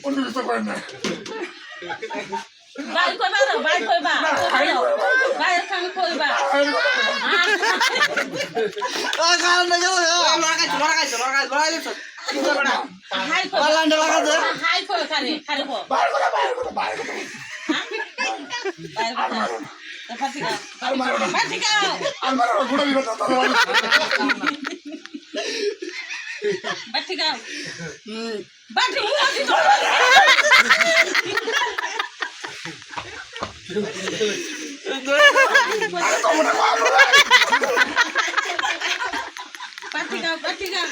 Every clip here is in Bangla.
অনুরোধ করেন না ভাই কইবা রে ভাই কইবা ভাই খান কইবা কারণ না গেল লাগাইছো হাই কই পালান্ডা লাগা দে হাই কই খারে খারে কো বাইরে কথা বাইরে ফাটিকা আর মারো না ফাটিকা আর মারো না গুড়া দিবা তাহলে ফাটিকা বাটি মুখ দিছো আরে তোমরা মারো ফাটিকা ফাটিকা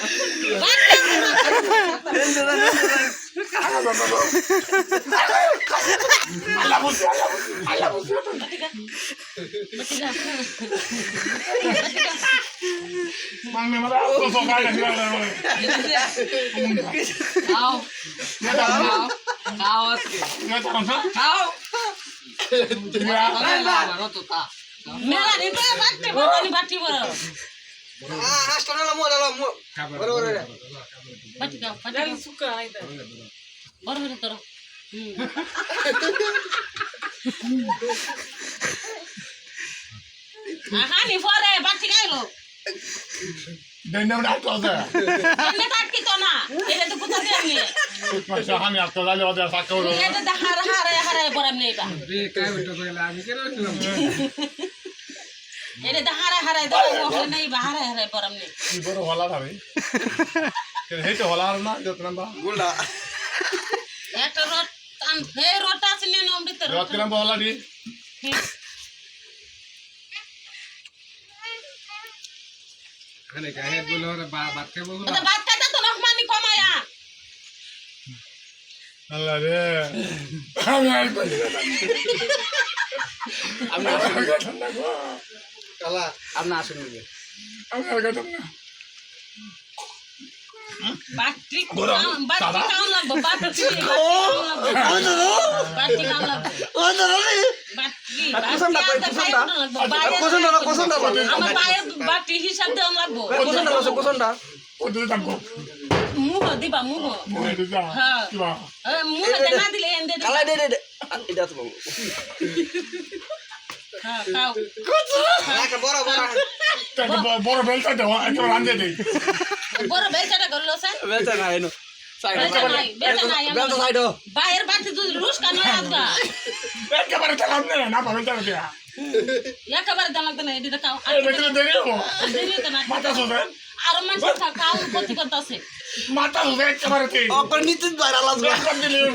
আল্লাহ বুঝি ফাটিকা ফাটিকা মাংনে মারা তো সকাল না খাও খাও খাও আজকে খাও মেলা দিতে বাটি বড় বাটি বড় হাসটা না মোলা বড় বাটি খাও ফাটিকা সুকা আইতা বড় বড় তোর হানি পরে বাটি খাইলো দেন না তো আছে এনে তাকি তো না এটা তো কোথা দিয়ে নিয়ে মাসা হানি আস্তে জালে ওদের সাকা হলো এটা দা হারে পরে নেইবা রে কাই ওটা কইলা আমি কেন ছিলাম এটা দা হারে দা ওখানে নেইবা হারে পরে নেই কি বড় হলা ধরে হেইতে হলা না যত নাম্বা গুলা একটা রট আন হে রট আছে নে নম ভিতর রত কিরাম হলা দি খানে কাহে বলে ওরে বাত খাইবো এটা বাত খাইতা তো রহমানি কমায়া আল্লাহ রে আমি আর বলি না আমি কালা আপনি আসুন আমি আর গেলাম না বাটি কাউন লাগবো বাটি কাউন লাগবো ও দাদা কোসনটা আমার বাইরে বাটি হিসাব দেওয়া লাগবো কোসনটা ও দিতে দাম কো মুহ দিবা মুহ মনে দিতা হ্যাঁ কিবা মুহ না দিলে এন্ডে কালা দে এটা তো বাবু হ্যাঁ খাও একটা বড় তাকে বড় বেলটা দাও একটু রান্দে দেই বড় বেচাটা করলো স্যার বেলটা না এনো সাইড বেলটা সাইড বাইরের বাটি তুই রুশ কান লাগবা একেবারে চালাম না পাবে তা দিয়া একেবারে দাম লাগবে না এটা খাও এই বেটা দেরিও দেরি তো না মাথা সোদে আর মানুষ খাও ক্ষতি করতেছে মাথা সোদে একেবারে তে অপর নিতে বাইরে লাগবে একবার দিলেও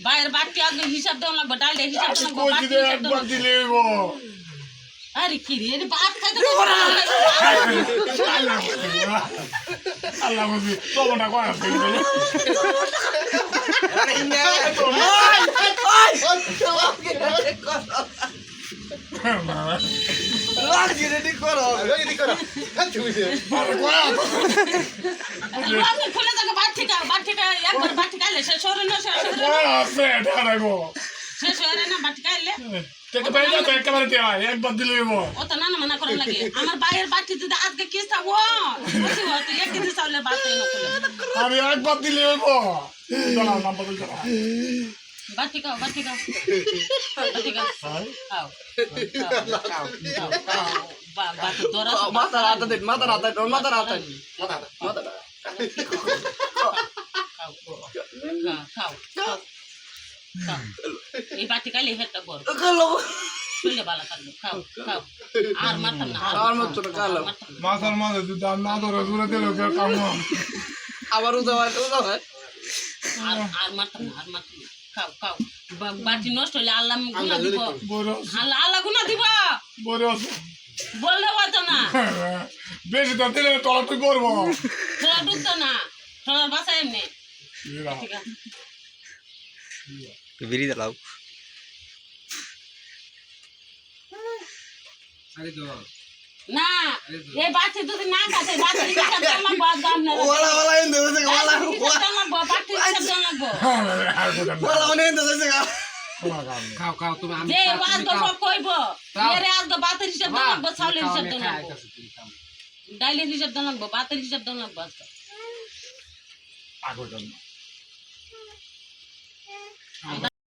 বাইরের বাটি আগে হিসাব দেওয়া লাগবে ডাল হিসাব দেওয়া লাগবে কই বাটি দিলে হিসাব দেওয়া একবার লাগবে দিলেও আরে কি রে ভাত খাইতে আল্লাহ বুঝি তোমরা কয় আরে ইন্ডিয়া লাগি রেডি করো তুমি আমি খুলে যাকে বাটি একবার বাটি খাইলে শেষ হরে না শেষ হরে না বাটি খাইলে একেবারে একবার দিলেও ও তো নানা মানা করার লাগে আমার বাইরের বাটি যদি আজকে কি থাকবো তুই এক কেজি চাউলের বাটি এনে খুলে আমি একবার দিলেও নাম্বার বাটি খাও বাটি খাও বাটি খাও খাও বাটি ধরা মাথা রাতা দে মাথা রাতা খাও এই বাটি খাইলে হেডটা বড় শুনলে ভালো থাকবে খাও খাও আর মারতাম না আর মত তো কালো মাথার মাঝে যদি না ধরে দূরে দিলে কাম আবার উদাবার আর মারতাম না খাও খাও বাটি নষ্ট হলে আল্লাহ গুনা দিব আল্লাহ গুনা দিব বড় বললে হতো না বেশি তো দিলে তলা তুই করবো তোরা ঢুকতো না তোরা বাসায় এমনি ঠিক আছে বেরিয়ে দাও আরে তো না এই বাচ্চা যদি না খাতে বাচ্চা হিসাব দেওয়া লাগবো আর দাম না ওলা ইন্দে দেছে ওলা বাচ্চা হিসাব দেওয়া লাগবো ওলা অনে ইন্দে দেছে খাও তুমি আমি যে আজকে সব কইব এরে আজকে বাতের হিসাব দেওয়া লাগবো চাউলের হিসাব দেওয়া লাগবো ডাইলের হিসাব দেওয়া লাগবো বাতের হিসাব দেওয়া লাগবো আজকে আগো জন্য